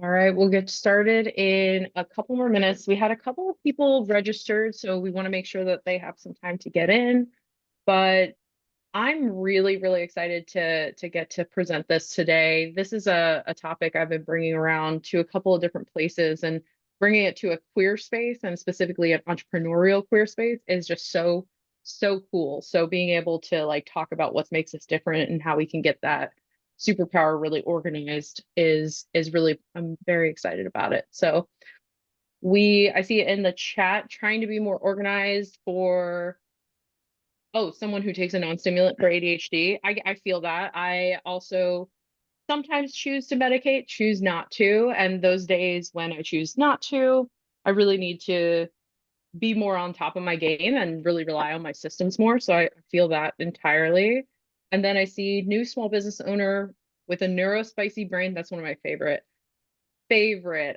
All right, we'll get started in a couple more minutes. We had a couple of people registered, so we want to make sure that they have some time to get in. But I'm really excited to get to present this today. This is a topic I've been bringing around to a couple of different places, and bringing it to a queer space, and specifically an entrepreneurial queer space, is just so cool. So being able to like talk about what makes us different and how we can get that superpower really organized is really, I'm very excited about it. So I see it in the chat, trying to be more organized for, oh, someone who takes a non-stimulant for ADHD. I feel that. I also sometimes choose to medicate, choose not to. And those days when I choose not to, I really need to be more on top of my game and really rely on my systems more. So I feel that entirely. And then I see new small business owner with a neurospicy brain. That's one of my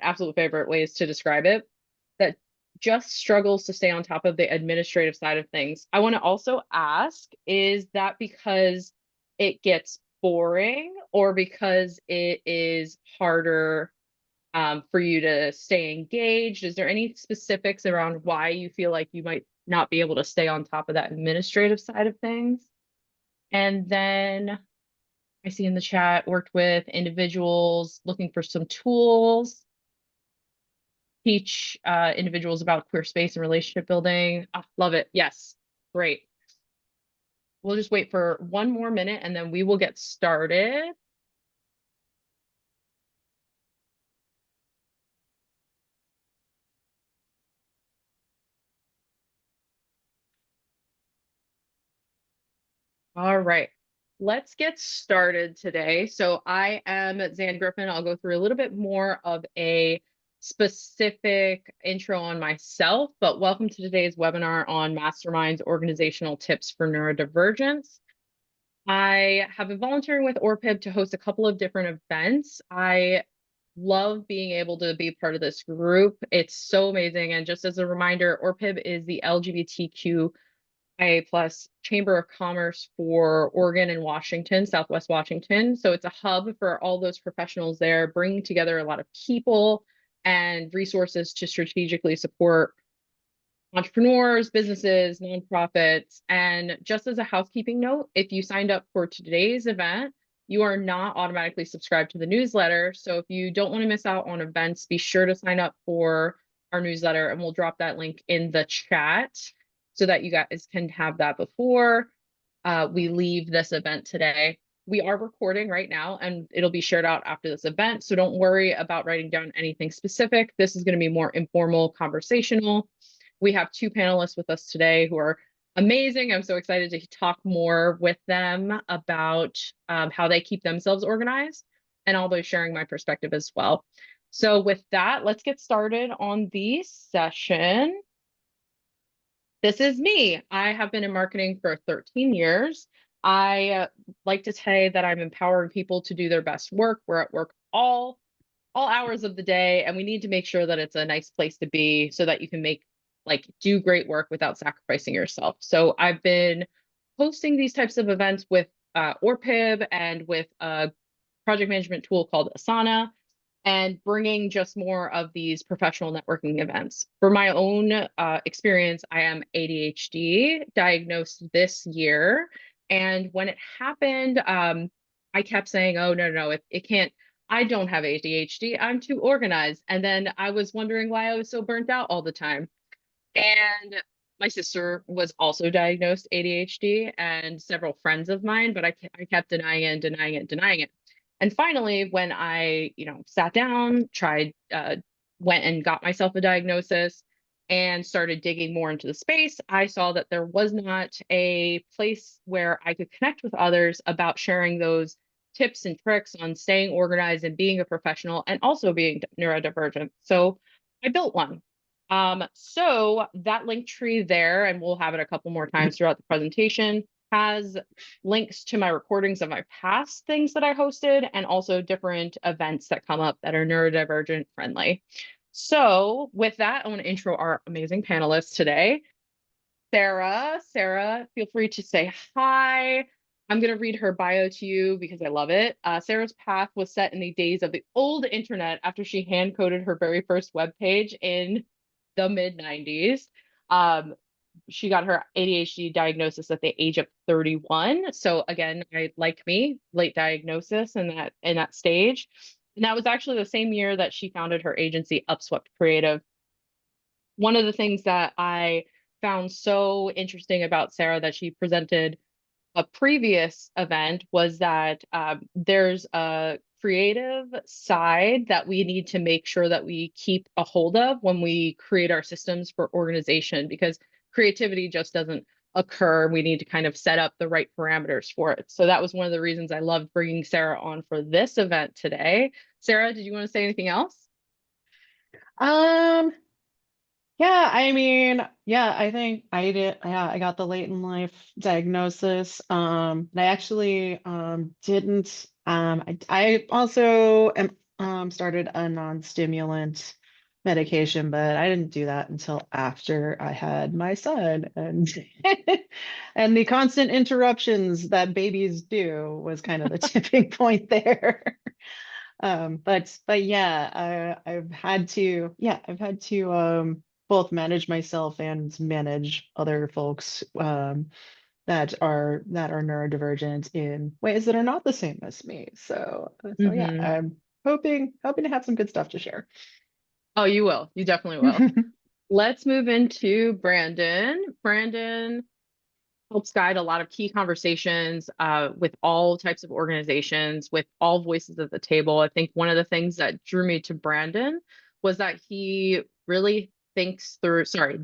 absolute favorite ways to describe it. That just struggles to stay on top of the administrative side of things. I want to also ask, is that because it gets boring or because it is harder for you to stay engaged? Is there any specifics around why you feel like you might not be able to stay on top of that administrative side of things? And then I see in the chat, worked with individuals looking for some tools, teach individuals about queer space and relationship building. Oh, love it. Yes, great. We'll just wait for one more minute and then we will get started. All right, let's get started today. So I am Zan Griffin. I'll go through a little bit more of a specific intro on myself, but welcome to today's webinar on MasterMinds organizational tips for neurodivergence. I have been volunteering with ORPIB to host a couple of different events. I love being able to be part of this group. It's so amazing. And just as a reminder, ORPIB is the LGBTQIA plus Chamber of Commerce for Oregon and Washington, Southwest Washington. So it's a hub for all those professionals there, bringing together a lot of people and resources to strategically support entrepreneurs, businesses, nonprofits. And just as a housekeeping note, if you signed up for today's event, you are not automatically subscribed to the newsletter. So if you don't want to miss out on events, be sure to sign up for our newsletter, and we'll drop that link in the chat so that you guys can have that before we leave this event today. We are recording right now and it'll be shared out after this event. So don't worry about writing down anything specific. This is going to be more informal, conversational. We have two panelists with us today who are amazing. I'm so excited to talk more with them about how they keep themselves organized, and I'll be sharing my perspective as well. So with that, let's get started on the session. This is me. I have been in marketing for 13 years. I like to say that I'm empowering people to do their best work. We're at work all hours of the day, and we need to make sure that it's a nice place to be so that you can do great work without sacrificing yourself. So I've been hosting these types of events with ORPIB and with a project management tool called Asana, and bringing just more of these professional networking events. For my own experience, I am ADHD, diagnosed this year. And when it happened, I kept saying, oh, no, it can't, I don't have ADHD, I'm too organized. And then I was wondering why I was so burnt out all the time. And my sister was also diagnosed ADHD, and several friends of mine, but I kept denying it and denying it. And finally, when I, sat down, went and got myself a diagnosis and started digging more into the space, I saw that there was not a place where I could connect with others about sharing those tips and tricks on staying organized and being a professional and also being neurodivergent. So I built one. So that link tree there, and we'll have it a couple more times throughout the presentation, has links to my recordings of my past things that I hosted, and also different events that come up that are neurodivergent friendly. So with that, I want to intro our amazing panelists today. Sarah, feel free to say hi. I'm going to read her bio to you because I love it. Sarah's path was set in the days of the old internet after she hand coded her very first web page in the mid 90s. Um, she got her ADHD diagnosis at the age of 31. So again, like me, late diagnosis in that stage. And that was actually the same year that she founded her agency, Upswept Creative. One of the things that I found so interesting about Sarah that she presented a previous event was that there's a creative side that we need to make sure that we keep a hold of when we create our systems for organization, because creativity just doesn't occur. We need to kind of set up the right parameters for it. So that was one of the reasons I loved bringing Sarah on for this event today. Sarah, did you want to say anything else? Um, yeah, I mean, yeah, I think I did. Yeah, I got the late in life diagnosis. And I actually didn't. I also am started a non-stimulant medication, but I didn't do that until after I had my son, and and the constant interruptions that babies do was kind of the tipping point there. But yeah, I've had to both manage myself and manage other folks that are neurodivergent in ways that are not the same as me. So yeah, Hmm. I'm hoping to have some good stuff to share. Oh, you will. You definitely will. Let's move into Brandon. Brandon helps guide a lot of key conversations with all types of organizations, with all voices at the table. I think one of the things that drew me to Brandon was that he really thinks through, sorry,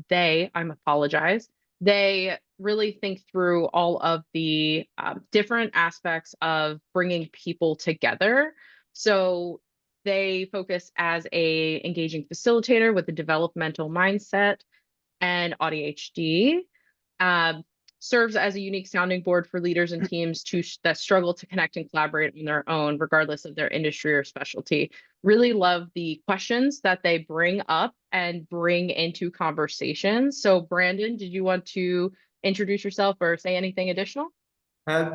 I'm apologize. They really think through all of the different aspects of bringing people together. So they focus as a engaging facilitator with a developmental mindset and ADHD, um, serves as a unique sounding board for leaders and teams that struggle to connect and collaborate on their own, regardless of their industry or specialty. Really love the questions that they bring up and bring into conversations. So, Brandon, did you want to introduce yourself or say anything additional?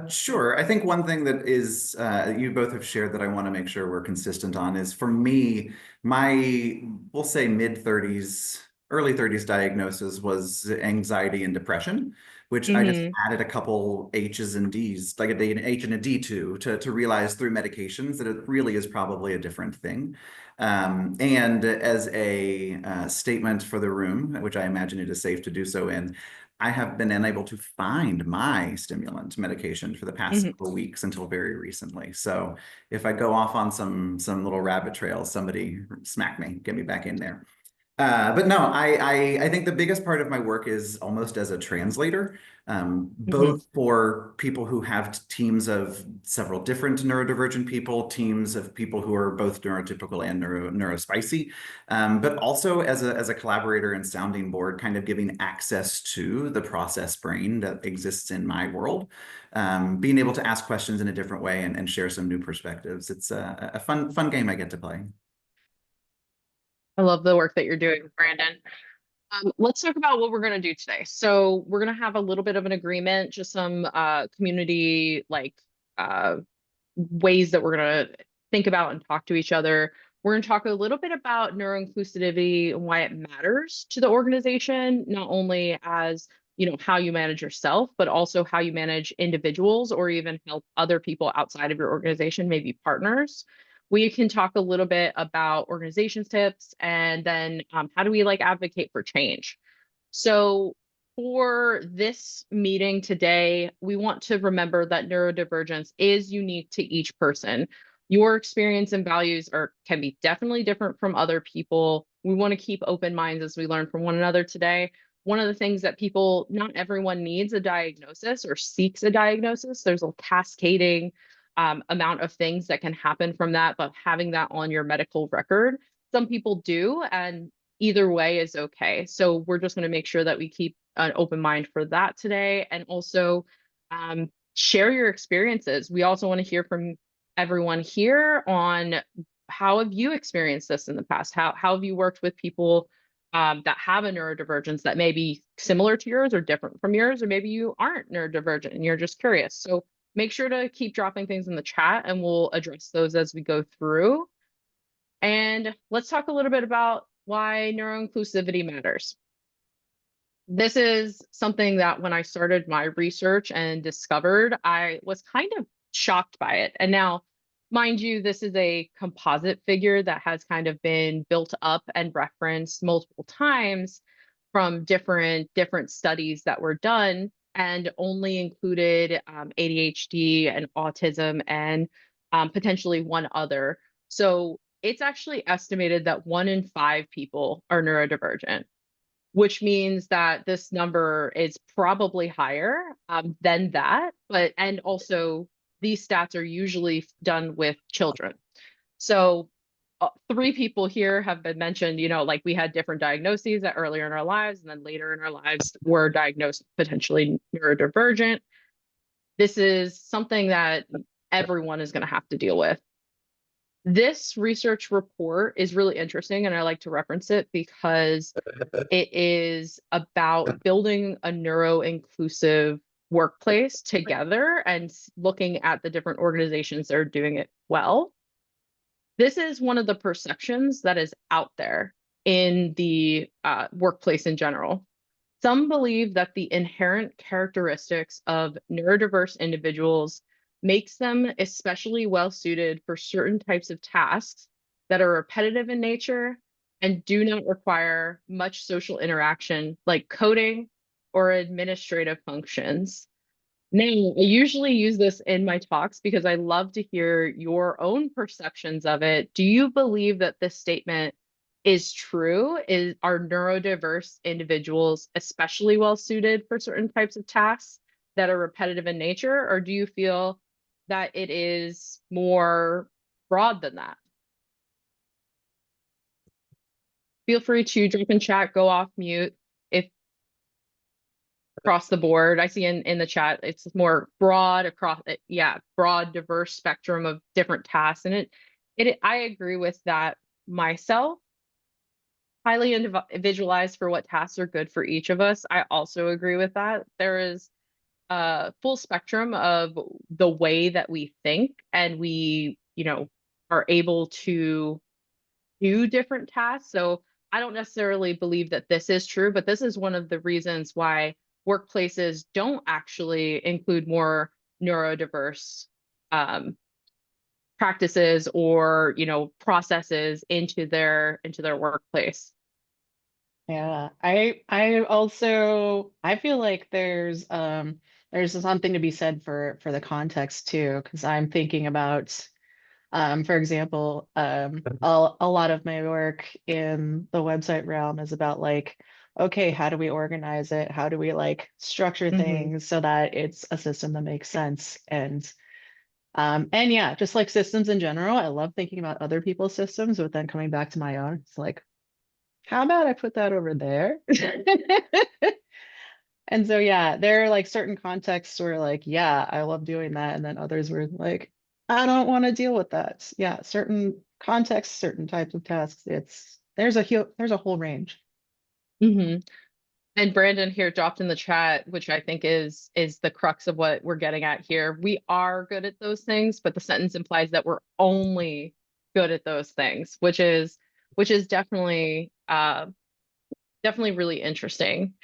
Sure. I think one thing that is you both have shared that I want to make sure we're consistent on is for me, my we'll say mid 30s, early 30s diagnosis was anxiety and depression, which I just Mm-hmm. added a couple H's and D's, like an H and a D to realize through medications that it really is probably a different thing. And as a statement for the room, which I imagine it is safe to do so in, I have been unable to find my stimulant medication for the past Mm-hmm. couple of weeks until very recently. So if I go off on some little rabbit trails, somebody smack me, get me back in there. But no, I think the biggest part of my work is almost as a translator, Mm-hmm. both for people who have teams of several different neurodivergent people, teams of people who are both neurotypical and neurospicy, but also as a collaborator and sounding board, kind of giving access to the process brain that exists in my world, being able to ask questions in a different way and share some new perspectives. It's a fun game I get to play. I love the work that you're doing, Brandon. Let's talk about what we're going to do today. So we're going to have a little bit of an agreement, just some community uh, ways that we're going to think about and talk to each other. We're going to talk a little bit about neuroinclusivity and why it matters to the organization, not only as how you manage yourself, but also how you manage individuals or even help other people outside of your organization, maybe partners. We can talk a little bit about organization tips, and then how do we advocate for change. So for this meeting today, we want to remember that neurodivergence is unique to each person. Your experience and values can be definitely different from other people. We want to keep open minds as we learn from one another today. One of the things that not everyone needs a diagnosis or seeks a diagnosis. There's a cascading amount of things that can happen from that, but having that on your medical record, some people do, and either way is okay. So we're just going to make sure that we keep an open mind for that today, and also share your experiences. We also want to hear from everyone here on how have you experienced this in the past? How have you worked with people that have a neurodivergence that may be similar to yours or different from yours, or maybe you aren't neurodivergent and you're just curious. So make sure to keep dropping things in the chat and we'll address those as we go through. And let's talk a little bit about why neuroinclusivity matters. This is something that when I started my research and discovered, I was kind of shocked by it. And now, mind you, this is a composite figure that has kind of been built up and referenced multiple times from different studies that were done and only included ADHD and autism and potentially one other. So it's actually estimated that 1 in 5 people are neurodivergent, which means that this number is probably higher than that. And also these stats are usually done with children. So 3 people here have been mentioned, like we had different diagnoses earlier in our lives, and then later in our lives were diagnosed potentially neurodivergent. This is something that everyone is going to have to deal with. This research report is really interesting, and I like to reference it because it is about building a neuro-inclusive workplace together and looking at the different organizations that are doing it well. This is one of the perceptions that is out there in the workplace in general. Some believe that the inherent characteristics of neurodiverse individuals makes them especially well suited for certain types of tasks that are repetitive in nature and do not require much social interaction, like coding or administrative functions. Now, I usually use this in my talks because I love to hear your own perceptions of it. Do you believe that this statement is true? Are neurodiverse individuals especially well suited for certain types of tasks that are repetitive in nature, or do you feel that it is more broad than that? Feel free to drop in chat, go off mute if across the board. I see in the chat it's more broad across broad diverse spectrum of different tasks, and I agree with that myself. Highly individualized for what tasks are good for each of us. I also agree with that. There is a full spectrum of the way that we think, and we are able to do different tasks. So I don't necessarily believe that this is true, but this is one of the reasons why workplaces don't actually include more neurodiverse practices or processes into their workplace. Yeah, I also I feel like there's something to be said for the context too, because I'm thinking about for example, a lot of my work in the website realm is about like, okay, how do we organize it? How do we like structure things so that it's a system that makes sense? And yeah, just like systems in general, I love thinking about other people's systems, but then coming back to my own, it's like, how about I put that over there? And so, yeah, there are like certain contexts where like, yeah, I love doing that. And then others were like, I don't want to deal with that. Yeah, certain contexts, certain types of tasks. There's a whole range. And Brandon here dropped in the chat, which I think is the crux of what we're getting at here. We are good at those things, but the sentence implies that we're only good at those things, which is definitely really interesting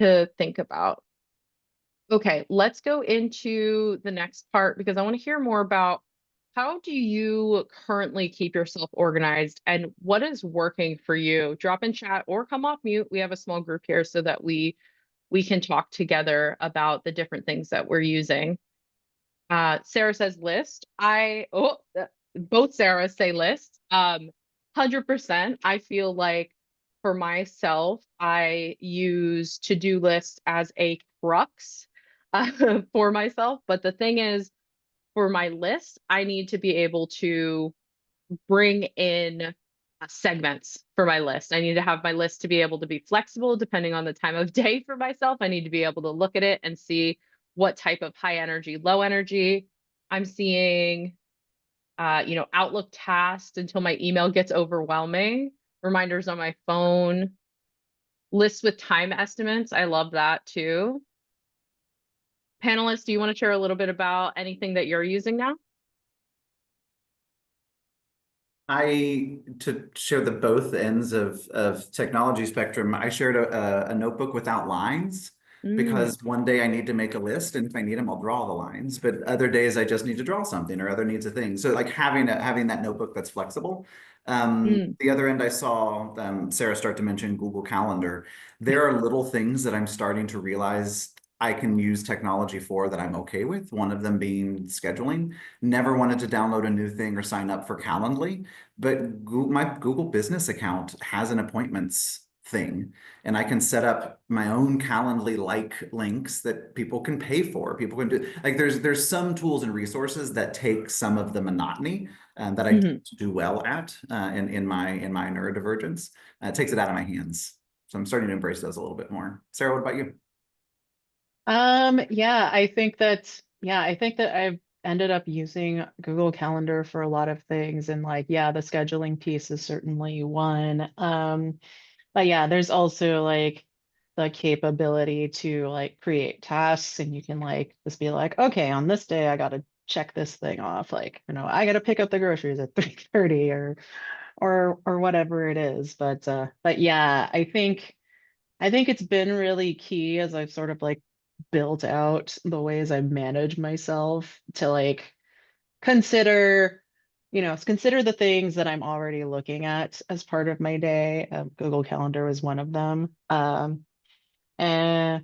to think about. Okay, let's go into the next part because I want to hear more about how do you currently keep yourself organized and what is working for you? Drop in chat or come off mute. We have a small group here so that we can talk together about the different things that we're using. Sarah says list. Both Sarahs say list. 100%. I feel like for myself, I use to-do list as a crux for myself. But the thing is, for my list, I need to be able to bring in segments for my list. I need to have my list to be able to be flexible depending on the time of day for myself. I need to be able to look at it and see what type of high energy, low energy I'm seeing. Outlook tasks until my email gets overwhelming, reminders on my phone, lists with time estimates. I love that too. Panelists, do you want to share a little bit about anything that you're using now? To show the both ends of technology spectrum, I shared a notebook without lines because one day I need to make a list, and if I need them, I'll draw the lines. But other days I just need to draw something, or other needs a thing. So like having that notebook that's flexible. The other end, I saw Sarah start to mention Google Calendar. There are little things that I'm starting to realize I can use technology for that I'm okay with. One of them being scheduling. Never wanted to download a new thing or sign up for Calendly, but my Google Business account has an appointments thing, and I can set up my own Calendly-like links that people can pay for. People can do like there's some tools and resources that take some of the monotony that I do well at in my neurodivergence. It takes it out of my hands. So I'm starting to embrace those a little bit more. Sarah, what about you? Yeah, I think that I've ended up using Google Calendar for a lot of things, and like, yeah, the scheduling piece is certainly one. But yeah, there's also like the capability to like create tasks, and you can like just be like, okay, on this day I gotta check this thing off. Like, I gotta pick up the groceries at 3:30 or whatever it is. But yeah, I think it's been really key as I've sort of like built out the ways I manage myself to like consider, consider the things that I'm already looking at as part of my day. Google Calendar was one of them. And and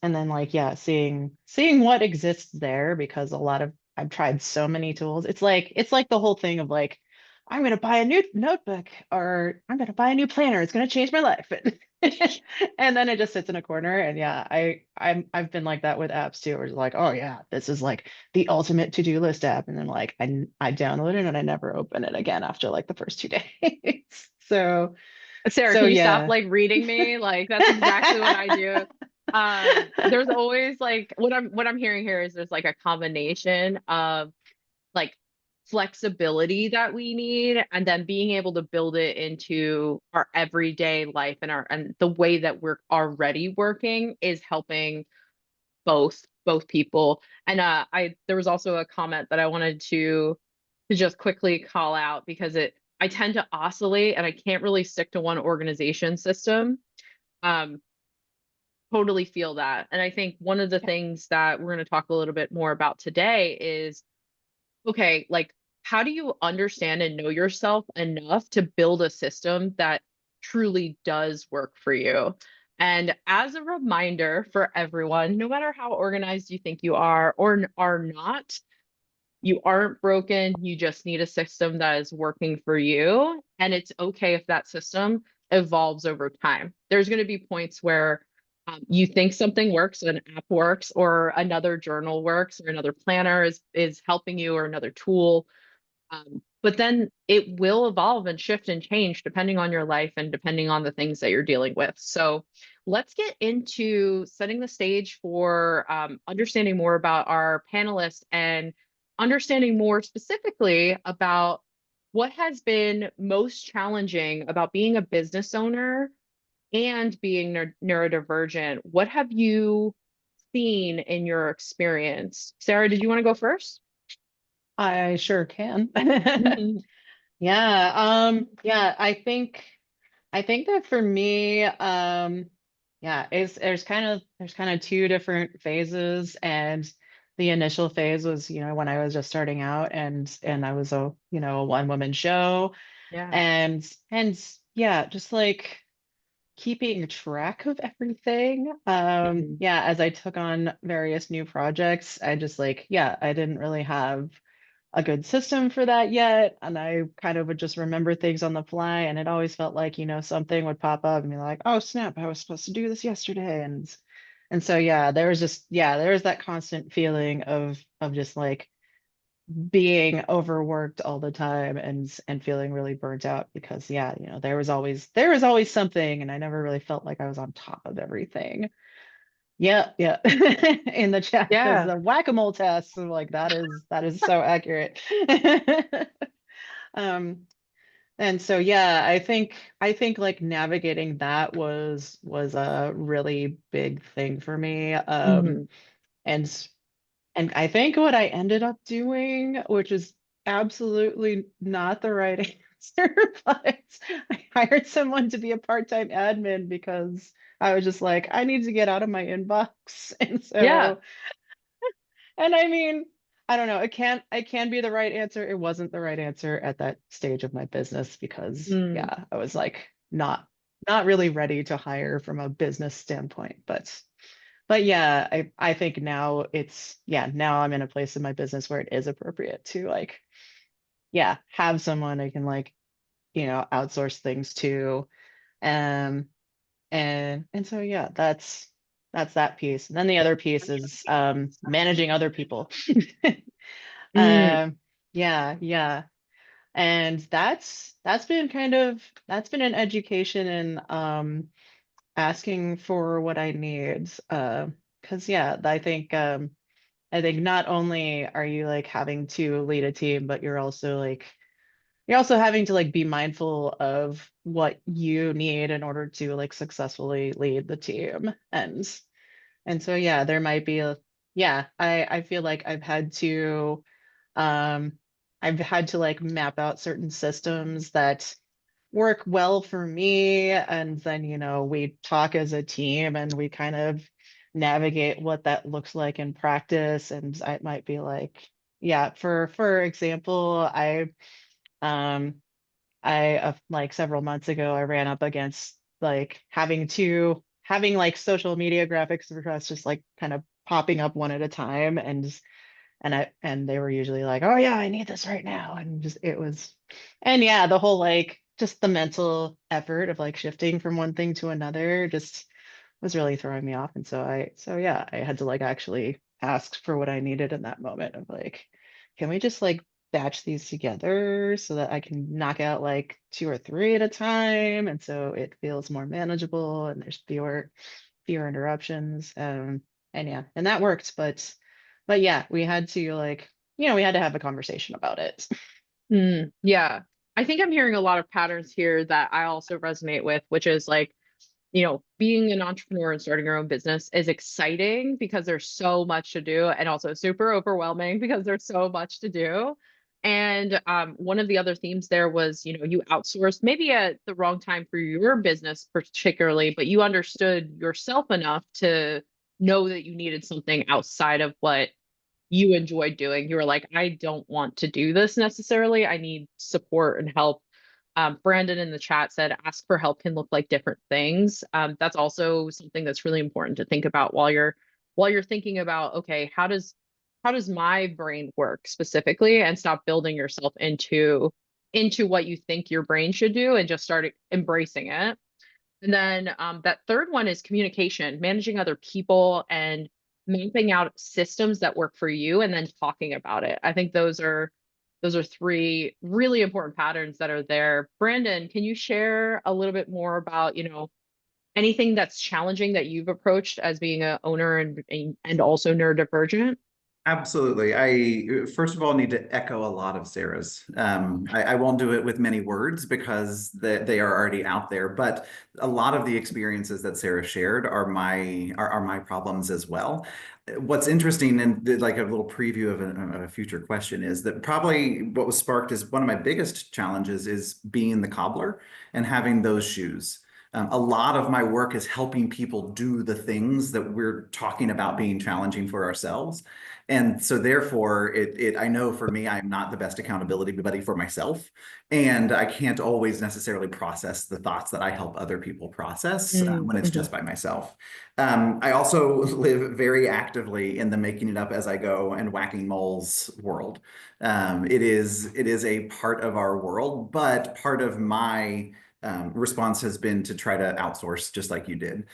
then like, yeah, seeing what exists there, because I've tried so many tools. It's like the whole thing of like, I'm gonna buy a new notebook, or I'm gonna buy a new planner. It's gonna change my life. And then it just sits in a corner. And yeah, I've been like that with apps too, where it's like, oh yeah, this is like the ultimate to-do list app. And then like I download it and I never open it again after like the first 2 days. So Sarah, so can you stop yeah. like reading me? Like that's exactly what I do. There's always like what I'm hearing here is there's like a combination of like flexibility that we need, and then being able to build it into our everyday life, and the way that we're already working is helping both people. And there was also a comment that I wanted to just quickly call out, because I tend to oscillate and I can't really stick to one organization system. Um, totally feel that. And I think one of the things that we're going to talk a little bit more about today is, okay, like, how do you understand and know yourself enough to build a system that truly does work for you? And as a reminder for everyone, no matter how organized you think you are or are not, you aren't broken. You just need a system that is working for you. And it's okay if that system evolves over time. There's going to be points where you think something works, an app works, or another journal works, or another planner is helping you, or another tool. But then it will evolve and shift and change depending on your life and depending on the things that you're dealing with. So let's get into setting the stage for understanding more about our panelists and understanding more specifically about what has been most challenging about being a business owner and being neurodivergent. What have you seen in your experience? Sarah, did you want to go first? I sure can. Yeah, yeah, I think that for me, yeah, there's kind of two different phases. And the initial phase was, when I was just starting out, and I was a one-woman show. Yeah. And yeah, just like keeping track of everything. Yeah, as I took on various new projects, I just like, yeah, I didn't really have a good system for that yet. And I kind of would just remember things on the fly. And it always felt like, something would pop up and be like, oh snap, I was supposed to do this yesterday. And so yeah, there was that constant feeling of just like being overworked all the time, and feeling really burnt out, because yeah, there was always something, and I never really felt like I was on top of everything. Yeah, yeah. In the chat says Yeah. the whack-a-mole test. So like that is so accurate. Um, and so yeah, I think like navigating that was a really big thing for me. Mhm. And and I think what I ended up doing, which is absolutely not the right answer, but I hired someone to be a part-time admin because I was just like, I need to get out of my inbox. And Yeah. so, and I mean, I don't know, it can be the right answer. It wasn't the right answer at that stage of my business because Mm, yeah, I was like not really ready to hire from a business standpoint, but yeah, I think now now I'm in a place in my business where it is appropriate to like, yeah, have someone I can like, outsource things to. Um, and so yeah, that's that piece. And then the other piece is managing other people. mm, Yeah, yeah. And that's been an education in asking for what I need. 'Cause yeah, I think not only are you like having to lead a team, but you're also having to like be mindful of what you need in order to like successfully lead the team. And so yeah, there might be a yeah, I feel like um I've had to like map out certain systems that work well for me, and then we talk as a team and we kind of navigate what that looks like in practice. And I might be like, yeah, for example, um like several months ago I ran up against like having like social media graphics requests just like kind of popping up one at a time. And they were usually like, oh yeah, I need this right now. And just it was, and yeah, the whole like just the mental effort of like shifting from one thing to another just was really throwing me off. And so yeah, I had to like actually ask for what I needed in that moment of like, can we just like batch these together so that I can knock out like two or three at a time, and so it feels more manageable and there's fewer interruptions. And yeah, and that worked. But yeah, we had to like, we had to have a conversation about it. yeah. I think I'm hearing a lot of patterns here that I also resonate with, which is like, being an entrepreneur and starting your own business is exciting because there's so much to do, and also super overwhelming because there's so much to do. And one of the other themes there was, you outsourced maybe at the wrong time for your business particularly, but you understood yourself enough to know that you needed something outside of what you enjoyed doing. You were like, I don't want to do this necessarily. I need support and help. Brandon in the chat said, ask for help can look like different things. That's also something that's really important to think about while you're thinking about, okay, how does my brain work specifically, and stop building yourself into what you think your brain should do and just start embracing it. And then that third one is communication, managing other people and mapping out systems that work for you and then talking about it. I think those are three really important patterns that are there. Brandon, can you share a little bit more about, anything that's challenging that you've approached as being a owner and also neurodivergent? Absolutely. I first of all need to echo a lot of Sarah's. I won't do it with many words because they are already out there, but a lot of the experiences that Sarah shared are my problems as well. What's interesting, and like a little preview of a future question, is that probably what was sparked is one of my biggest challenges is being the cobbler and having those shoes. A lot of my work is helping people do the things that we're talking about being challenging for ourselves. And so therefore, I know for me, I'm not the best accountability buddy for myself. And I can't always necessarily process the thoughts that I help other people process when it's Mm-hmm. just by myself. I also live very actively in the making it up as I go and whacking moles world. It is a part of our world, but part of my response has been to try to outsource just like you did.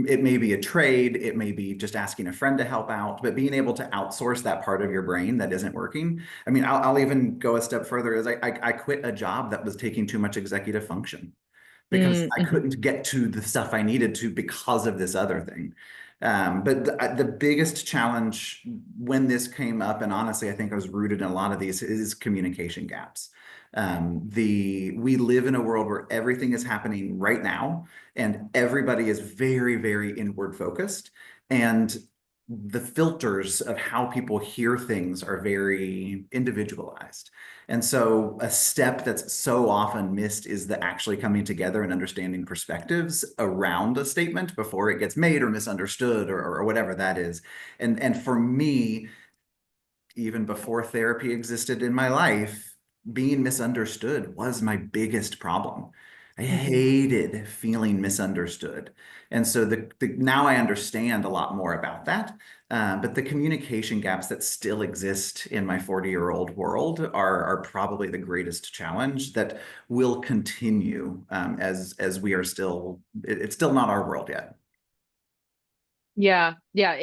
It may be a trade, it may be just asking a friend to help out, but being able to outsource that part of your brain that isn't working. I mean, I'll even go a step further as I quit a job that was taking too much executive function because I Mm-hmm. couldn't get to the stuff I needed to because of this other thing. But the biggest challenge when this came up, and honestly, I think I was rooted in a lot of these, is communication gaps. We live in a world where everything is happening right now, and everybody is very, very inward focused. And the filters of how people hear things are very individualized. And so a step that's so often missed is the actually coming together and understanding perspectives around a statement before it gets made or misunderstood or whatever that is. And for me, even before therapy existed in my life, being misunderstood was my biggest problem. I hated feeling misunderstood. And so now I understand a lot more about that. But the communication gaps that still exist in my 40-year-old world are probably the greatest challenge that will continue as we are still, it's still not our world yet. Yeah, yeah,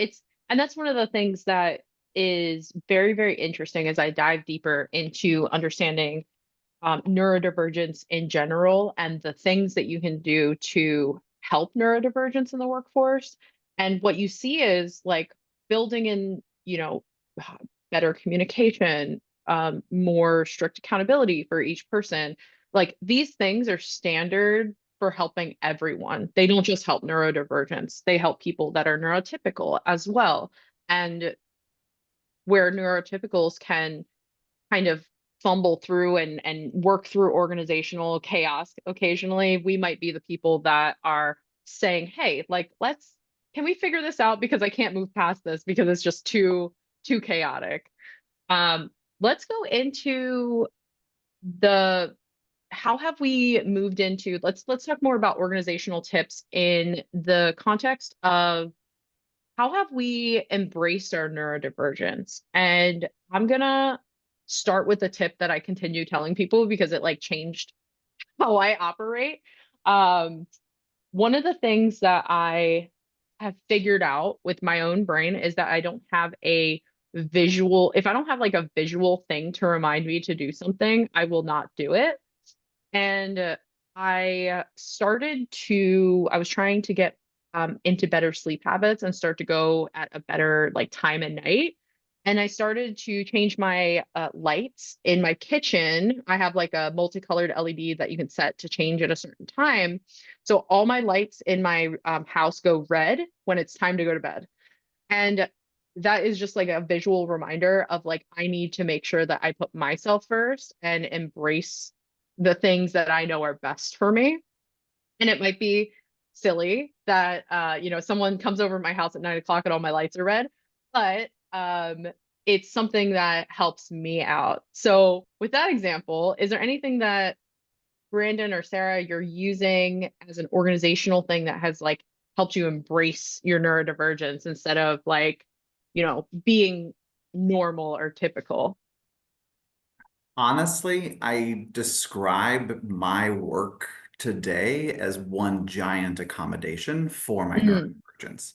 and that's one of the things that is very, very interesting as I dive deeper into understanding neurodivergence in general and the things that you can do to help neurodivergence in the workforce. And what you see is like building in, better communication, more strict accountability for each person. Like these things are standard for helping everyone. They don't just help neurodivergence, they help people that are neurotypical as well. And where neurotypicals can kind of fumble through and work through organizational chaos occasionally, we might be the people that are saying, hey, like can we figure this out, because I can't move past this because it's just too chaotic. Let's go into the how have we moved into, let's talk more about organizational tips in the context of how have we embraced our neurodivergence? And I'm gonna start with a tip that I continue telling people because it like changed how I operate. Um, One of the things that I have figured out with my own brain is that I don't have a visual, if I don't have like a visual thing to remind me to do something, I will not do it. And I was trying to get into better sleep habits and start to go at a better like time at night. And I started to change my lights in my kitchen. I have like a multicolored LED that you can set to change at a certain time. So all my lights in my house go red when it's time to go to bed. And that is just like a visual reminder of like, I need to make sure that I put myself first and embrace the things that I know are best for me. And it might be silly that, someone comes over to my house at 9 o'clock and all my lights are red, but it's something that helps me out. So with that example, is there anything that Brandon or Sarah, you're using as an organizational thing that has like helped you embrace your neurodivergence instead of like, being normal or typical? Honestly, I describe my work today as one giant accommodation for my Mm, neurodivergence.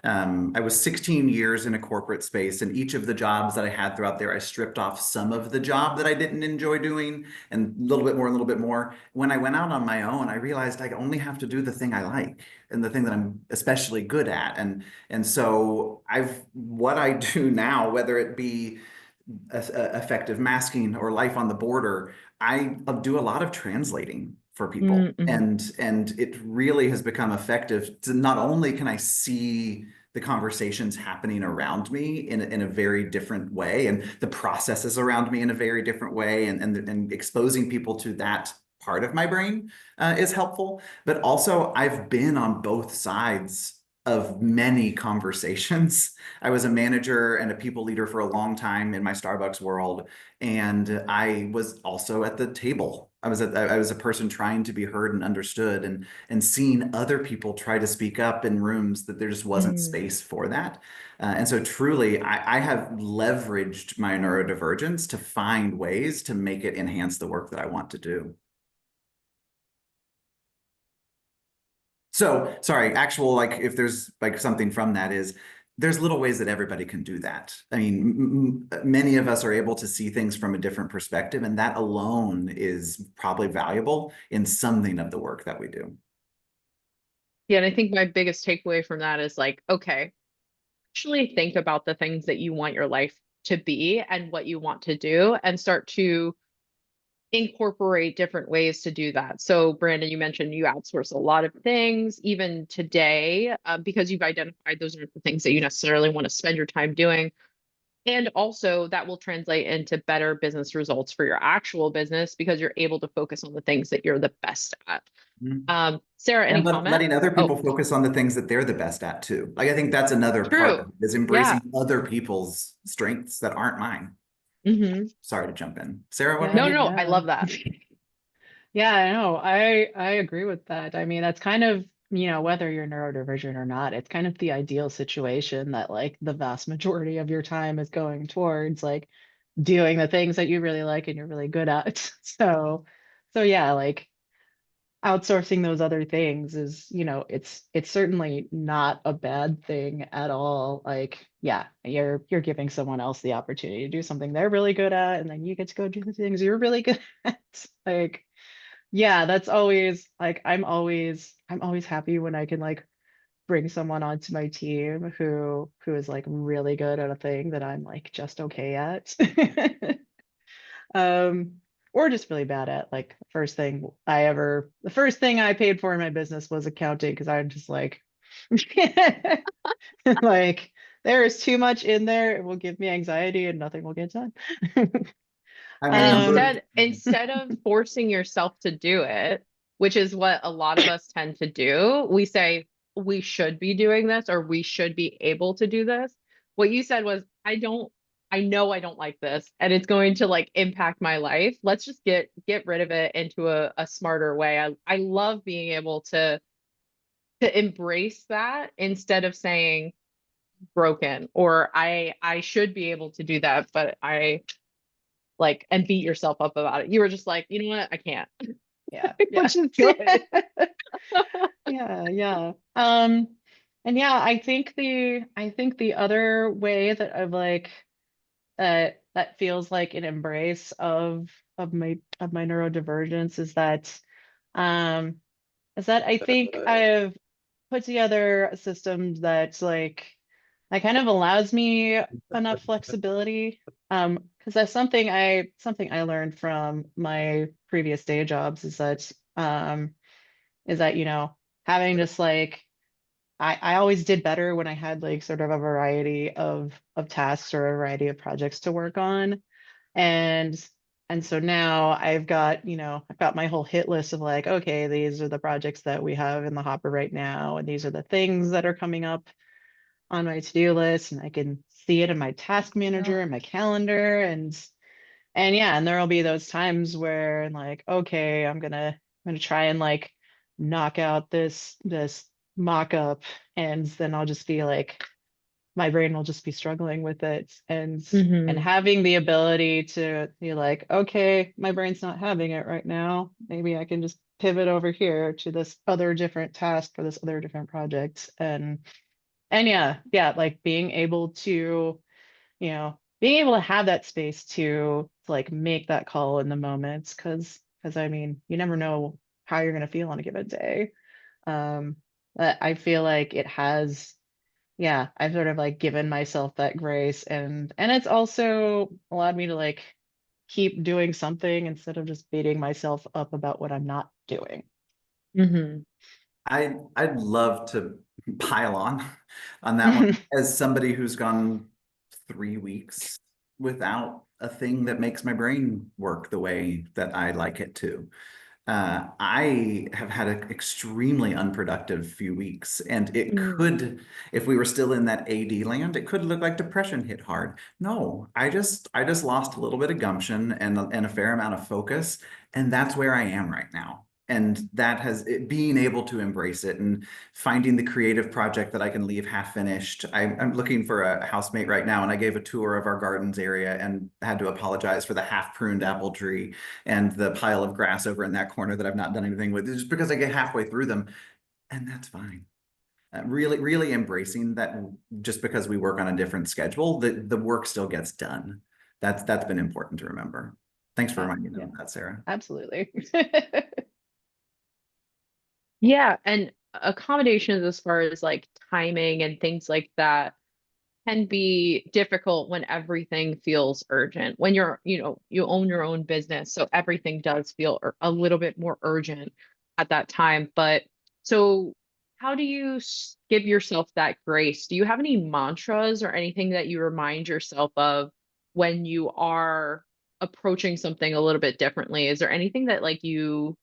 I was 16 years in a corporate space, and each of the jobs that I had throughout there, I stripped off some of the job that I didn't enjoy doing and a little bit more, a little bit more. When I went out on my own, I realized I only have to do the thing I like and the thing that I'm especially good at. And so what I do now, whether it be effective masking or life on the border, I do a lot of translating for people. mm-hmm, And it really has become effective to not only can I see the conversations happening around me in a very different way and the processes around me in a very different way and exposing people to that part of my brain is helpful. But also I've been on both sides of many conversations. I was a manager and a people leader for a long time in my Starbucks world, and I was also at the table. I was a person trying to be heard and understood, and seeing other people try to speak up in rooms that there just wasn't mm. space for that. And so truly, I have leveraged my neurodivergence to find ways to make it enhance the work that I want to do. So, sorry, actual, like, if there's like something from that is there's little ways that everybody can do that. I mean, many of us are able to see things from a different perspective, and that alone is probably valuable in something of the work that we do. Yeah, and I think my biggest takeaway from that is like, okay, actually think about the things that you want your life to be and what you want to do and start to incorporate different ways to do that. So, Brandon, you mentioned you outsource a lot of things, even today, because you've identified those are the things that you necessarily want to spend your time doing. And also, that will translate into better business results for your actual business because you're able to focus on the things that you're the best at. Sarah, any And comment? letting other Oh, people focus on the things that they're the best at too. Like I think that's another part of true. it, is embracing other people's strengths that aren't mine. Mm-hmm. Sorry to jump in. Sarah, what Yeah, about No, you? no, I love that. Yeah, I know. I agree with that. I mean, that's kind of, whether you're neurodivergent or not, it's kind of the ideal situation that like the vast majority of your time is going towards like doing the things that you really like and you're really good at. So yeah, like outsourcing those other things is, it's certainly not a bad thing at all. Like, yeah, you're giving someone else the opportunity to do something they're really good at, and then you get to go do the things you're really good at. Like, yeah, that's always like I'm always happy when I can like bring someone onto my team who is like really good at a thing that I'm like just okay at. um or just really bad at. Like the first thing I paid for in my business was accounting because I'm just like like there is too much in there, it will give me anxiety and nothing will get done. I And mean, um instead of forcing yourself to do it, which is what a lot of us tend to do, we say we should be doing this or we should be able to do this. What you said was, I know I don't like this and it's going to like impact my life. Let's just get rid of it into a smarter way. I love being able to embrace that instead of saying broken or I should be able to do that, but I like and beat yourself up about it. You were just like, you know what, I can't, yeah, yeah. which is good. Yeah, yeah. And yeah, I think the other way that I've like that feels like an embrace of my neurodivergence um is that I think I've put together a system that's like that kind of allows me enough flexibility. Because that's something I learned from my previous day jobs is that having just like I always did better when I had like sort of a variety of tasks or a variety of projects to work on. And and so now I've got my whole hit list of like, okay, these are the projects that we have in the hopper right now, and these are the things that are coming up on my to-do list, and I can see it in my task manager and my calendar. And yeah, and there'll be those times where like, okay, I'm gonna try and like knock out this mock-up, and then I'll just be like, my brain will just be struggling with it. And Hmm. having the ability to be like, okay, my brain's not having it right now. Maybe I can just pivot over here to this other different task for this other different project. And yeah, like being able to have that space to like make that call in the moments, because I mean, you never know how you're gonna feel on a given day. Um, but I feel like it has, yeah, I've sort of like given myself that grace, and it's also allowed me to like keep doing something instead of just beating myself up about what I'm not doing. Hmm. I'd love to pile on that one as somebody who's gone 3 weeks without a thing that makes my brain work the way that I like it to. I have had an extremely unproductive few weeks, and it Mm. could, if we were still in that AD land, it could look like depression hit hard. No, I just lost a little bit of gumption and a fair amount of focus, and that's where I am right now. And that has being able to embrace it and finding the creative project that I can leave half finished. I'm looking for a housemate right now, and I gave a tour of our gardens area and had to apologize for the half pruned apple tree and the pile of grass over in that corner that I've not done anything with, just because I get halfway through them, and that's fine. Really, really embracing that just because we work on a different schedule, the work still gets done. That's been important to remember. Thanks for Yeah, reminding me yeah, of that, Sarah. absolutely. Yeah, and accommodations as far as like timing and things like that. can be difficult when everything feels urgent. When you're, you own your own business, so everything does feel a little bit more urgent at that time. But so how do you give yourself that grace? Do you have any mantras or anything that you remind yourself of when you are approaching something a little bit differently? Is there anything that like you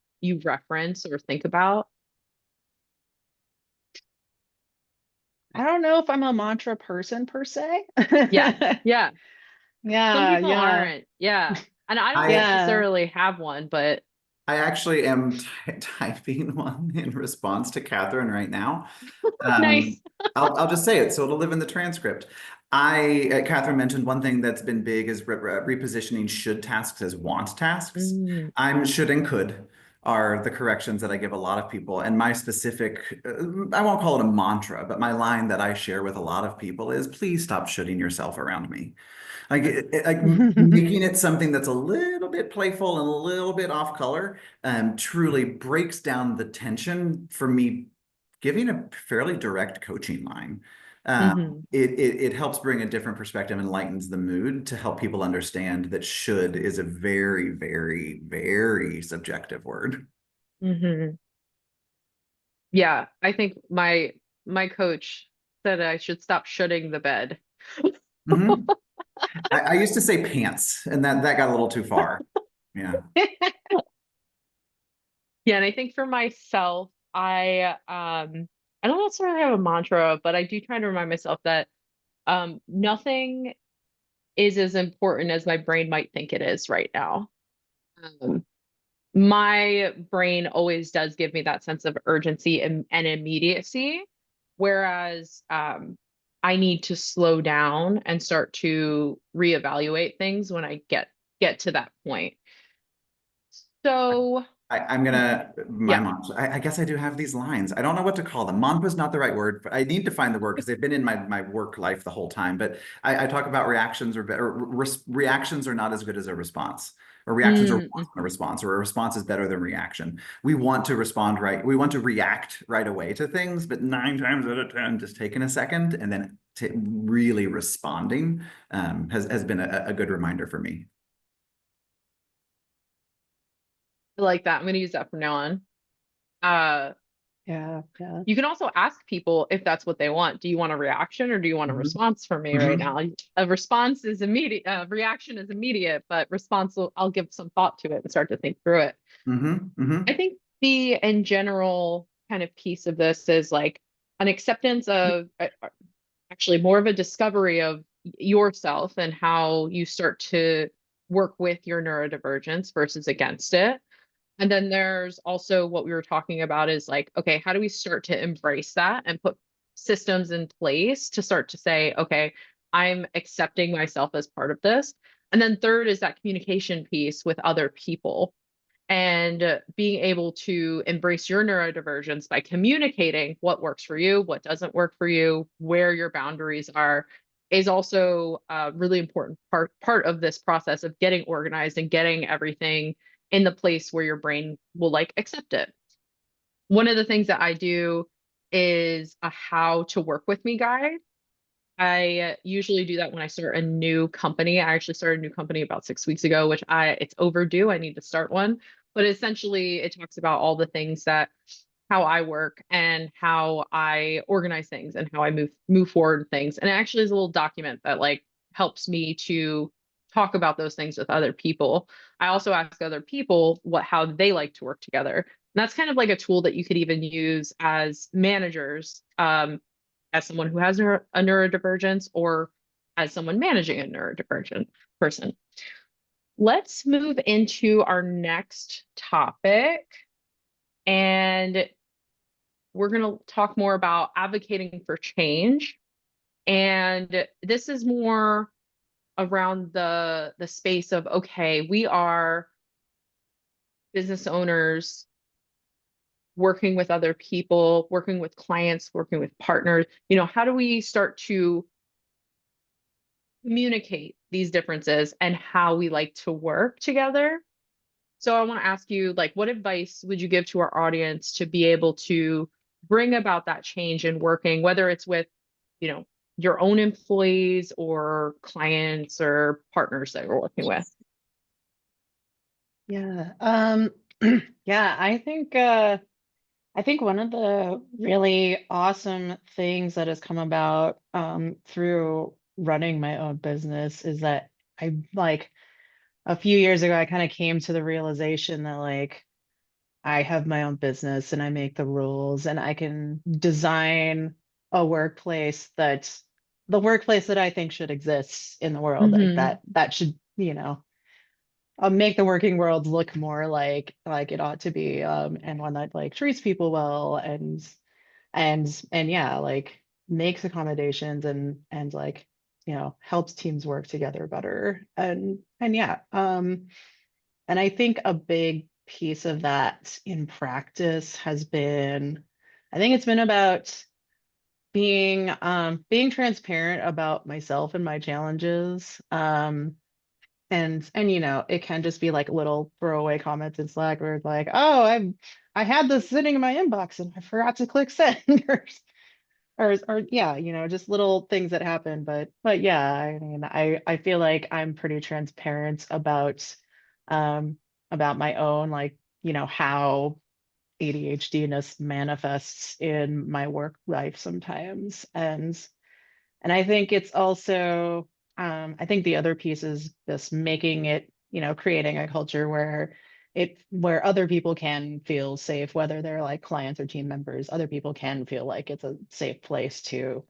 reference or think about? I don't know if I'm a mantra person per se. Yeah. Yeah. Some Yeah, people yeah, aren't. Yeah. And I don't I yeah. necessarily have one, but I actually am typing one in response to Catherine right now. nice. I'll just say it so it'll live in the transcript. Catherine mentioned one thing that's been big is repositioning should tasks as want tasks. Mm, I'm should and could are the corrections that I give a lot of people. And my specific, I won't call it a mantra, but my line that I share with a lot of people is please stop shoulding yourself around me. Like making it something that's a little bit playful and a little bit off color, truly breaks down the tension for me giving a fairly direct coaching line. hmm It helps bring a different perspective and lightens the mood to help people understand that should is a very, very, very subjective word. hmm Yeah, I think my coach said I should stop shooting the bed. Mhm. I used to say pants, and that got a little too far. Yeah. Yeah, and I think for myself, I don't necessarily have a mantra, but I do try to remind myself that nothing is as important as my brain might think it is right now. Um, my brain always does give me that sense of urgency and immediacy, whereas I need to slow down and start to reevaluate things when I get to that point. So I'm gonna my yeah. mantra. I guess I do have these lines. I don't know what to call them. Mantra is not the right word. I need to find the word because they've been in my work life the whole time. But I talk about reactions reactions are not as good as a response, or reactions are worse than a Mm-hmm. response, or a response is better than reaction. We want to respond right. We want to react right away to things, but 9 times out of 10, just taking a second and then really responding has been a good reminder for me. I like that. I'm going to use that from now on. Uh, Yeah, yeah. you can also ask people if that's what they want. Do you want a reaction or do you want a Mhm. response from me right Mhm. now? A response is immediate, reaction is immediate, but I'll give some thought to it and start to think through it. Mhm. I Mhm. think the in general kind of piece of this is like an acceptance of actually more of a discovery of yourself and how you start to work with your neurodivergence versus against it. And then there's also what we were talking about is like, okay, how do we start to embrace that and put systems in place to start to say, okay, I'm accepting myself as part of this. And then third is that communication piece with other people and being able to embrace your neurodivergence by communicating what works for you, what doesn't work for you, where your boundaries are, is also a really important part of this process of getting organized and getting everything in the place where your brain will like accept it. One of the things that I do is a how to work with me guide. I usually do that when I start a new company. I actually started a new company about 6 weeks ago, which it's overdue. I need to start one. But essentially, it talks about all the things that how I work and how I organize things and how I move forward with things. And it actually is a little document that like helps me to talk about those things with other people. I also ask other people how they like to work together. And that's kind of like a tool that you could even use as managers. As someone who has a neurodivergence or as someone managing a neurodivergent person. Let's move into our next topic. And we're going to talk more about advocating for change. And this is more around the space of, okay, we are business owners working with other people, working with clients, working with partners. How do we start to communicate these differences and how we like to work together? So I want to ask you, like, what advice would you give to our audience to be able to bring about that change in working, whether it's with, you know, your own employees or clients or partners that you're working with? Yeah. Yeah, I think one of the really awesome things that has come about through running my own business is that I like a few years ago I kind of came to the realization that like I have my own business and I make the rules and I can design a workplace that's the workplace that I think should exist in the world. Like Mm-hmm. that should, make the working world look more like it ought to be, and one that like treats people well and yeah, like makes accommodations and like helps teams work together better and yeah, and I think a big piece of that in practice has been, I think it's been about being transparent about myself and my challenges. And it can just be like little throwaway comments in Slack where it's like, oh, I had this sitting in my inbox and I forgot to click send or yeah, just little things that happen. But yeah, I mean, I feel like I'm pretty transparent um about my own like, how ADHD-ness manifests in my work life sometimes. And I think it's also, I think the other piece is just making it, creating a culture where other people can feel safe, whether they're like clients or team members, other people can feel like it's a safe place to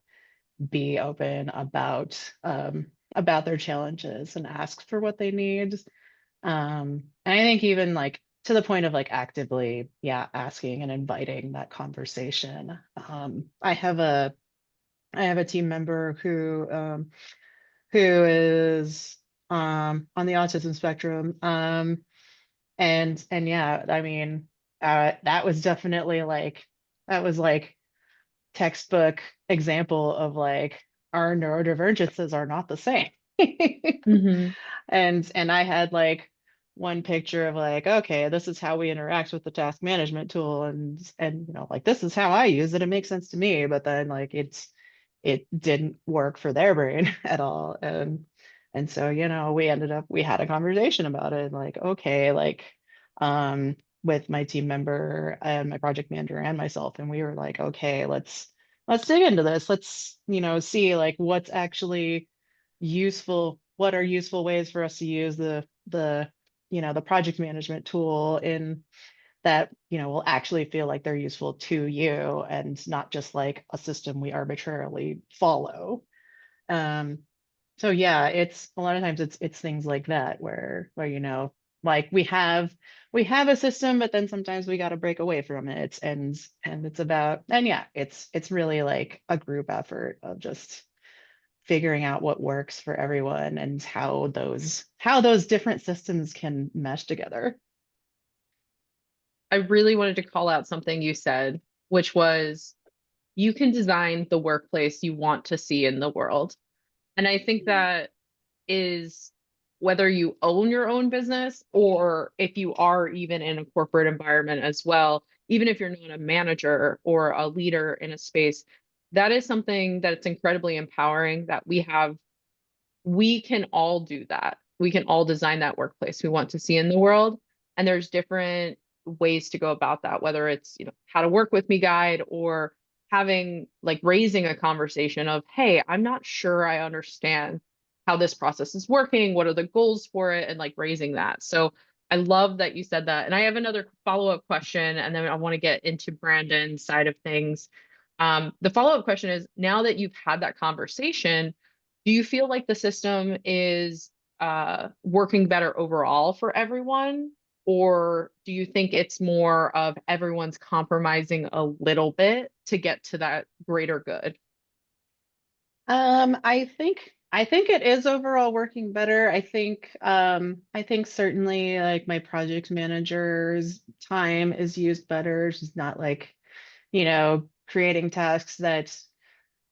be open about their challenges and ask for what they need. And I think even like to the point of like actively, yeah, asking and inviting that conversation. I have a team member who is on the autism spectrum. And yeah, I mean, that was definitely like that was like textbook example of like our neurodivergences are not the same. Mm-hmm. And I had like one picture of like, okay, this is how we interact with the task management tool and like this is how I use it. It makes sense to me, but then like it didn't work for their brain at all. And so, we had a conversation about it, like, okay, like with my team member and my project manager and myself, and we were like, okay, let's dig into this. Let's, see like what's actually useful, what are useful ways for us to use the project management tool in that, will actually feel like they're useful to you and not just like a system we arbitrarily follow. Um, so yeah, it's a lot of times it's things like that where like we have a system, but then sometimes we got to break away from it, and it's about and yeah, it's really like a group effort of just figuring out what works for everyone and how those different systems can mesh together. I really wanted to call out something you said, which was you can design the workplace you want to see in the world. And I think that is whether you own your own business or if you are even in a corporate environment as well, even if you're not a manager or a leader in a space, that is something that it's incredibly empowering that we can all do that. We can all design that workplace we want to see in the world. And there's different ways to go about that, whether it's, how to work with me guide or having like raising a conversation of, hey, I'm not sure I understand how this process is working. What are the goals for it? And like raising that. So I love that you said that. And I have another follow-up question, and then I want to get into Brandon's side of things. The follow-up question is now that you've had that conversation, do you feel like the system is working better overall for everyone? Or do you think it's more of everyone's compromising a little bit to get to that greater good? I think it is overall working better. I think certainly like my project manager's time is used better. She's not like, creating tasks that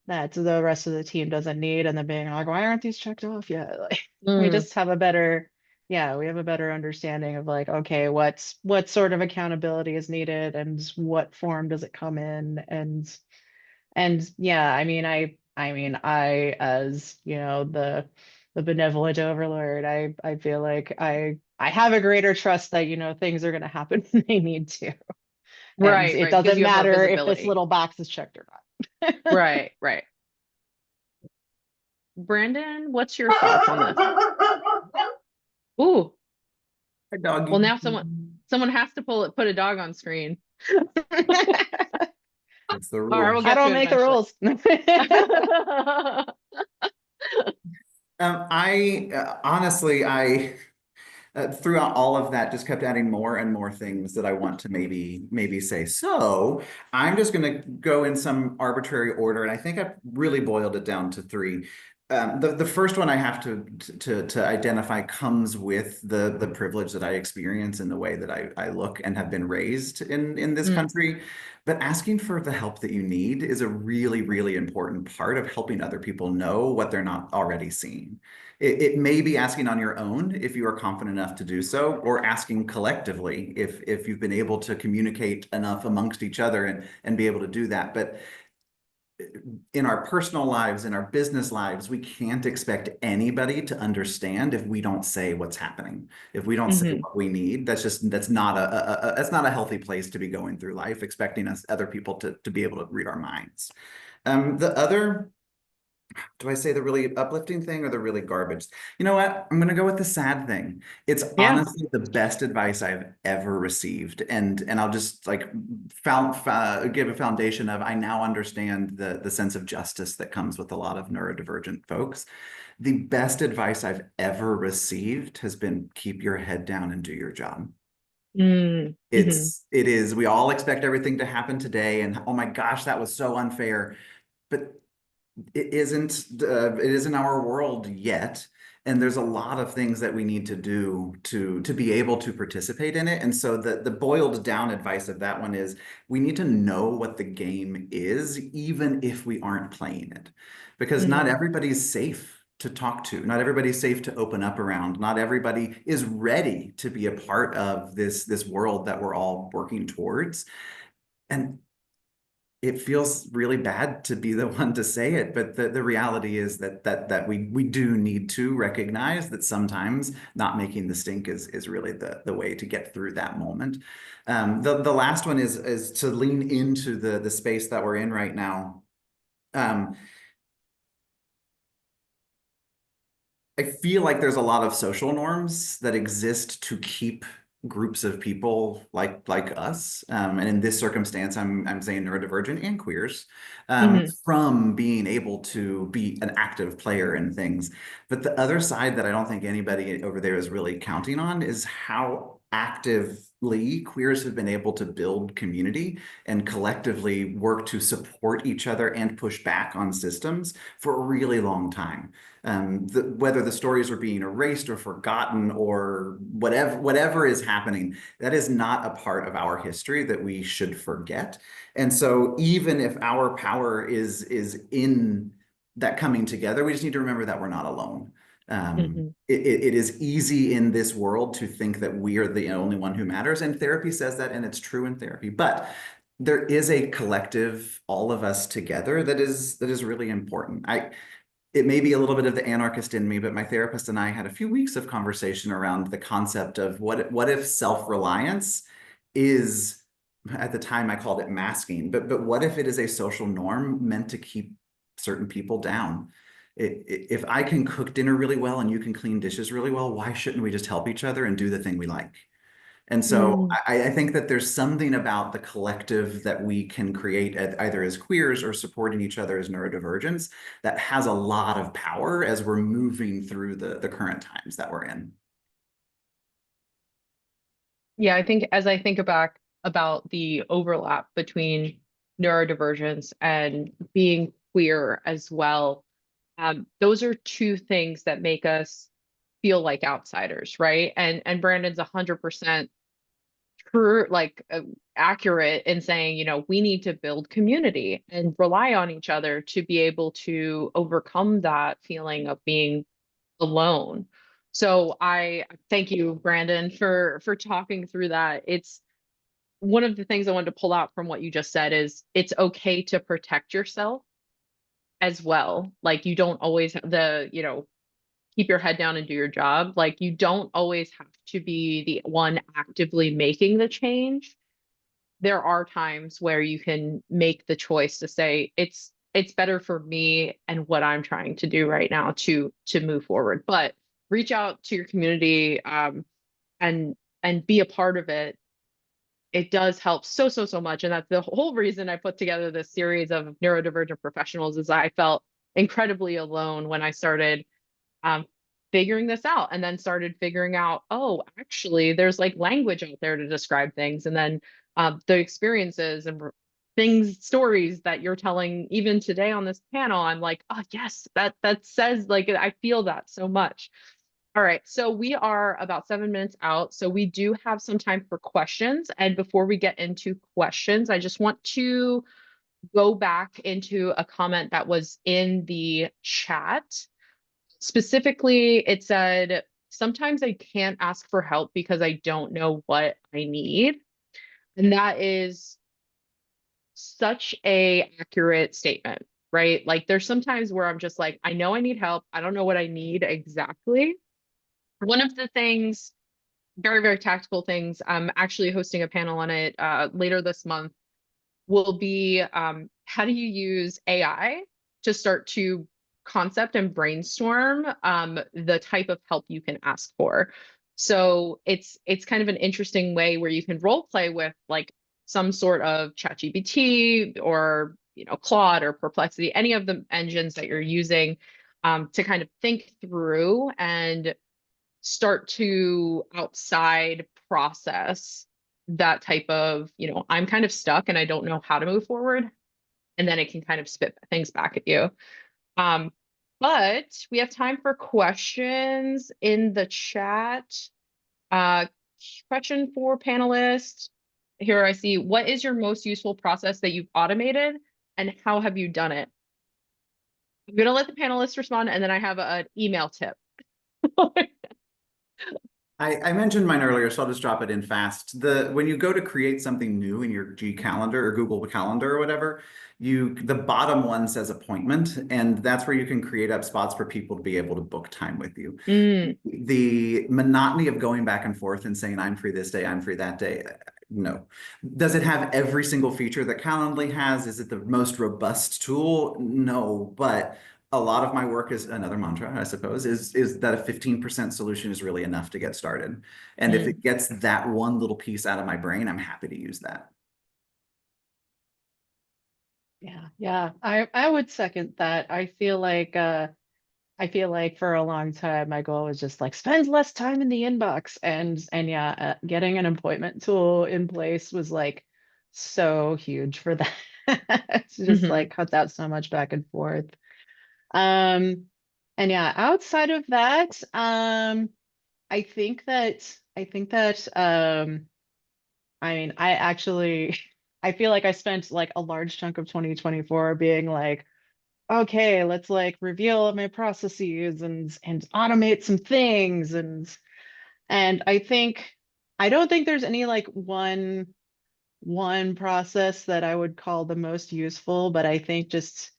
the rest of the team doesn't need and then being like, why aren't these checked off yet? Like we Mm. just have a better, yeah, we have a better understanding of like, okay, what sort of accountability is needed and what form does it come in? And yeah, I mean, I mean, as the benevolent overlord, I feel like I have a greater trust that, things are going to happen when they need to. And Right, it right, because doesn't you have more matter if this visibility. little box is checked or not. Right, right. Brandon, what's your thoughts on this? Ooh, Hi, well, doggy. now someone has to put a dog on screen. That's the All right, rule. we'll I get to don't it make the eventually. rules. Honestly, I throughout all of that just kept adding more and more things that I want to maybe say. So I'm just going to go in some arbitrary order, and I think I've really boiled it down to three. The first one I have to identify comes with the privilege that I experience in the way that I look and have been raised in this Mm, country. But asking for the help that you need is a really, really important part of helping other people know what they're not already seeing. It may be asking on your own if you are confident enough to do so, or asking collectively if you've been able to communicate enough amongst each other and be able to do that. But in our personal lives, in our business lives, we can't expect anybody to understand if we don't say what's happening, if we don't say mhm. what we need. That's not that's not a healthy place to be going through life, expecting other people to be able to read our minds. The other, do I say the really uplifting thing or the really garbage? You know what? I'm going to go with the sad thing. It's Yeah. honestly the best advice I've ever received. And I'll just like give a foundation of I now understand the sense of justice that comes with a lot of neurodivergent folks. The best advice I've ever received has been keep your head down and do your job. Mm, mhm. It is, we all expect everything to happen today. And oh my gosh, that was so unfair. But it isn't our world yet, and there's a lot of things that we need to do to be able to participate in it. And so the boiled down advice of that one is we need to know what the game is, even if we aren't playing it, because not Mhm. everybody's safe to talk to, not everybody's safe to open up around, not everybody is ready to be a part of this world that we're all working towards. And it feels really bad to be the one to say it, but the reality is that we do need to recognize that sometimes not making the stink is really the way to get through that moment. The last one is to lean into the space that we're in right now. I feel like there's a lot of social norms that exist to keep groups of people like us, and in this circumstance, I'm saying neurodivergent and queers, Mhm. from being able to be an active player in things. But the other side that I don't think anybody over there is really counting on is how actively queers have been able to build community and collectively work to support each other and push back on systems for a really long time. Whether the stories are being erased or forgotten or whatever is happening, that is not a part of our history that we should forget. And so even if our power is in that coming together, we just need to remember that we're not alone. Mhm. It is easy in this world to think that we are the only one who matters, and therapy says that, and it's true in therapy. But there is a collective, all of us together, that is really important. It may be a little bit of the anarchist in me, but my therapist and I had a few weeks of conversation around the concept of what if self-reliance is, at the time I called it masking, but what if it is a social norm meant to keep certain people down? If I can cook dinner really well and you can clean dishes really well, why shouldn't we just help each other and do the thing we like? And so Mm. I think that there's something about the collective that we can create either as queers or supporting each other as neurodivergents that has a lot of power as we're moving through the current times that we're in. Yeah, I think as I think back about the overlap between neurodivergence and being queer as well, those are two things that make us feel like outsiders, right? And Brandon's 100% true, like accurate in saying, we need to build community and rely on each other to be able to overcome that feeling of being alone. So I thank you, Brandon, for talking through that. It's one of the things I wanted to pull out from what you just said is it's okay to protect yourself as well. Like you don't always have the, keep your head down and do your job. Like you don't always have to be the one actively making the change. There are times where you can make the choice to say it's better for me and what I'm trying to do right now to move forward. But reach out to your community, and be a part of it. It does help so much. And that's the whole reason I put together this series of neurodivergent professionals, is I felt incredibly alone when I started um, figuring this out, and then started figuring out, oh, actually, there's like language out there to describe things. And then the experiences and things, stories that you're telling even today on this panel, I'm like, oh, yes, that says, like, I feel that so much. All right, so we are about 7 minutes out. So we do have some time for questions. And before we get into questions, I just want to go back into a comment that was in the chat. Specifically, it said, sometimes I can't ask for help because I don't know what I need. And that is such a accurate statement, right? Like there's sometimes where I'm just like, I know I need help. I don't know what I need exactly. One of the things, very tactical things, I'm actually hosting a panel on it later this month, will be how do you use AI to start to concept and brainstorm the type of help you can ask for. So it's kind of an interesting way where you can role play with like some sort of ChatGPT or Claude or Perplexity, any of the engines that you're using, to kind of think through and start to outside process that type of, I'm kind of stuck and I don't know how to move forward. And then it can kind of spit things back at you. But we have time for questions in the chat. Question for panelists. Here I see, what is your most useful process that you've automated and how have you done it? I'm going to let the panelists respond, and then I have an email tip. I mentioned mine earlier, so I'll just drop it in fast. When you go to create something new in your G Calendar or Google Calendar or whatever, the bottom one says appointment, and that's where you can create up spots for people to be able to book time with you. The monotony of going back and forth and saying, I'm free this day, I'm free that day. No. Does it have every single feature that Calendly has? Is it the most robust tool? No, but a lot of my work is another mantra, I suppose, is that a 15% solution is really enough to get started. And if it gets that one little piece out of my brain, I'm happy to use that. Yeah, I would second that. I feel like for a long time my goal was just like spend less time in the inbox, and yeah, getting an appointment tool in place was like so huge for that. It's just like cut out so much back and forth. And yeah, outside of that, I think that I mean, I feel like I spent like a large chunk of 2024 being like, okay, let's like reveal my processes and automate some things, and I don't think there's any like one process that I would call the most useful, but I think just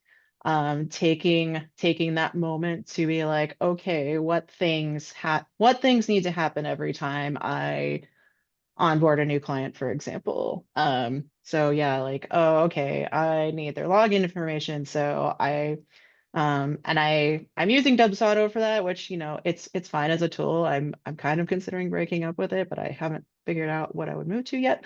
taking that moment to be like, okay, what things need to happen every time I onboard a new client, for example. So yeah, like, oh, okay, I need their login information. So I'm using Dubsado for that, which, it's fine as a tool. I'm kind of considering breaking up with it, but I haven't figured out what I would move to yet.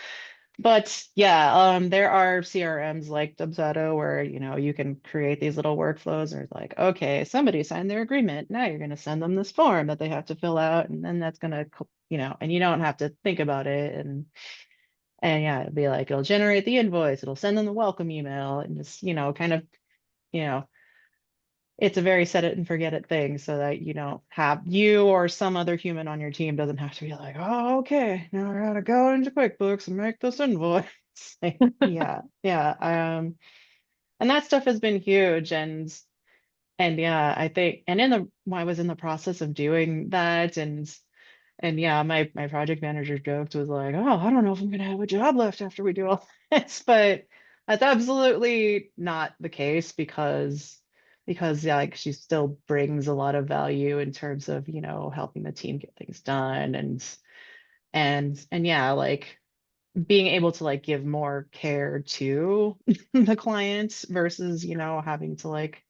But yeah, there are CRMs like Dubsado where, you can create these little workflows, and it's like, okay, somebody signed their agreement. Now you're going to send them this form that they have to fill out, and then that's going to, and you don't have to think about it. And yeah, it'll be like, it'll generate the invoice, it'll send them the welcome email, and just, kind of, you know, it's a very set it and forget it thing, so that you or some other human on your team doesn't have to be like, oh, okay, now I gotta go into QuickBooks and make this invoice. Yeah. And that stuff has been huge. And yeah, I think, and when I was in the process of doing that, and yeah, my project manager joked, was like, oh, I don't know if I'm gonna have a job left after we do all this, but that's absolutely not the case, because because yeah, like she still brings a lot of value in terms of, you know, helping the team get things done and yeah, like being able to like give more care to the clients versus, you know, having to like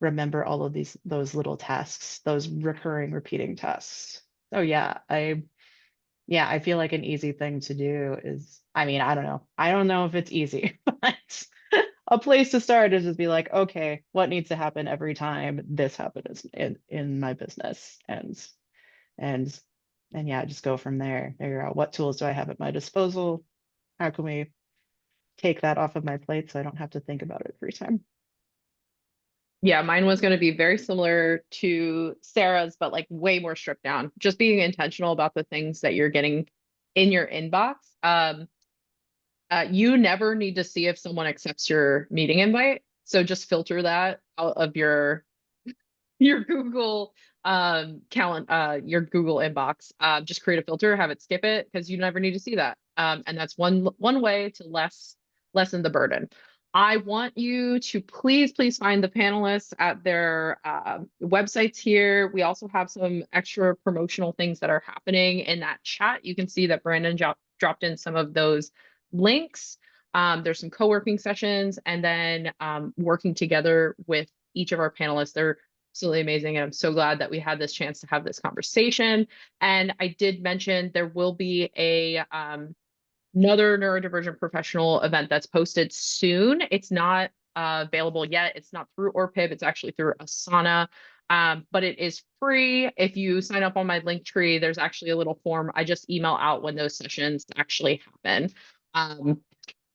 remember all of those little tasks, those recurring repeating tasks. So yeah, I feel like an easy thing to do is, I mean, I don't know. I don't know if it's easy, but a place to start is just be like, okay, what needs to happen every time this happens in my business? And and yeah, just go from there. Figure out what tools do I have at my disposal? How can we take that off of my plate so I don't have to think about it every time? Yeah, mine was going to be very similar to Sarah's, but like way more stripped down. Just being intentional about the things that you're getting in your inbox. You never need to see if someone accepts your meeting invite. So just filter that out of your Google your Google inbox. Just create a filter, have it skip it because you never need to see that. And that's one way to lessen the burden. I want you to please find the panelists at their websites here. We also have some extra promotional things that are happening in that chat. You can see that Brandon dropped in some of those links. There's some co-working sessions and then working together with each of our panelists. They're absolutely amazing. And I'm so glad that we had this chance to have this conversation. And I did mention there will be another neurodivergent professional event that's posted soon. It's not available yet. It's not through ORPIB. It's actually through Asana. But it is free. If you sign up on my link tree, there's actually a little form. I just email out when those sessions actually happen.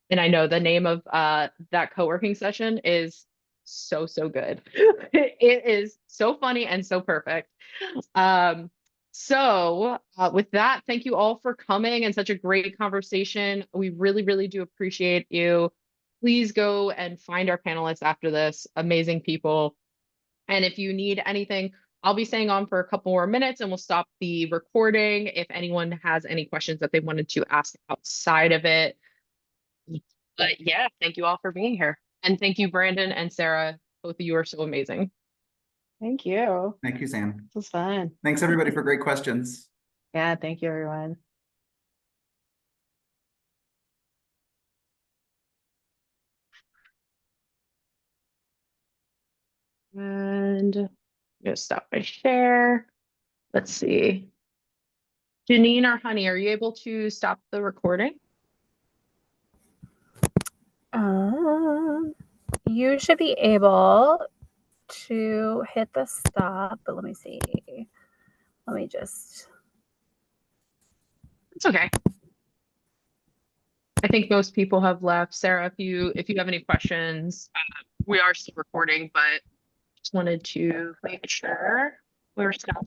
And I know the name of that co-working session is so good. It is so funny and so perfect. With that, thank you all for coming and such a great conversation. We really do appreciate you. Please go and find our panelists after this. Amazing people. And if you need anything, I'll be staying on for a couple more minutes and we'll stop the recording if anyone has any questions that they wanted to ask outside of it. But yeah, thank you all for being here. And thank you, Brandon and Sarah. Both of you are so amazing. Thank you. Thank you, Sam. This was fun. Thanks everybody for great questions. Yeah, thank you, everyone. And I'm gonna stop my share. Let's see. Janine or Honey, are you able to stop the recording? You should be able to hit the stop, but let me see. Let me just. It's okay. I think most people have left. Sarah, if you have any questions, we are still recording, but just wanted to make sure we're stopped.